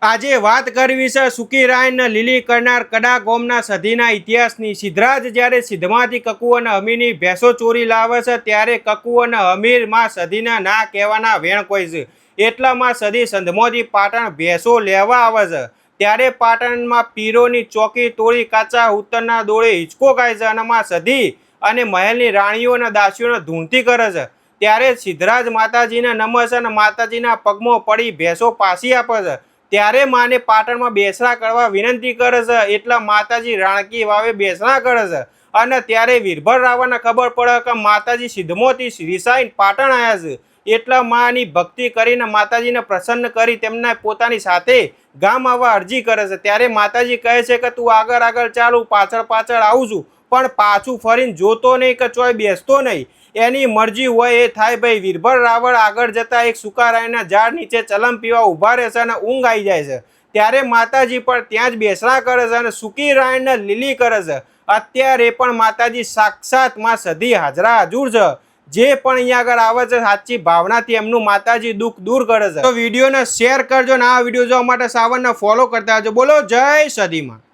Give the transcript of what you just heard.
આજે વાત કરવી છે સૂકી રાયને લીલી કરનાર કડા ગોમના સદીના ઇતિહાસની। સિદ્ધરાજ જ્યારે સિદ્ધમાંથી કકુ અને હમીરની ભેંસો ચોરી લાવે છે ત્યારે કકુ અને હમીર માં સદીના ના કહેવાના વેણ કોઈ છે। એટલામાં સદી સંધમાંથી પાટણ ભેંસો લેવા આવે છે ત્યારે પાટણમાં પીરોની ચોકી તોડી કાચા ઉત્તરના દોડે હિંચકો ખાય છે અને માં સદી અને મહેલની રાણીઓ અને દાસીઓને ધૂણતી કરે છે। ત્યારે સિદ્ધરાજ માતાજીને નમે છે અને માતાજીના પગમાં પડી ભેંસો પાછી આપે છે। ત્યારે માને પાટણમાં બેસણા કરવા વિનંતી કરે છે એટલા માતાજી રાણકી વાવે બેસણા કરે છે અને ત્યારે વીરભદ્ર રાવણને ખબર પડે કે માતાજી સિદ્ધમાંથી રિસાઈને પાટણ આવ્યા છે એટલા માની ભક્તિ કરીને માતાજીને પ્રસન્ન કરી તેમને પોતાની સાથે ગામ આવવા અરજી કરે છે। ત્યારે માતાજી કહે છે કે તું આગળ આગળ ચાલુ પાછળ પાછળ આવું છું પણ પાછું ફરીને જોતો નહીં કે ચોય બેસતો નહીં, એની મરજી હોય એ થાય ભાઈ। વીરભદ્ર રાવણ આગળ જતા એક સુકારાયના ઝાડ નીચે ચલમ પીવા ઊભા રહે છે અને ઊંઘ આવી જાય છે। ત્યારે માતાજી પણ ત્યાં જ બેસણા કરે છે અને સૂકી રાયને લીલી કરે છે। અત્યારે પણ માતાજી સાક્ષાત માં સદી હાજરા હજુર છે, જે પણ અહીંયા આગળ આવે છે સાચી ભાવનાથી એમનું માતાજી દુઃખ દૂર કરે છે। તો વિડીયોને શેર કરજો અને આ વિડીયો જોવા માટે સાવનને ફોલો કરતા રહેજો। બોલો જય સદીમાં।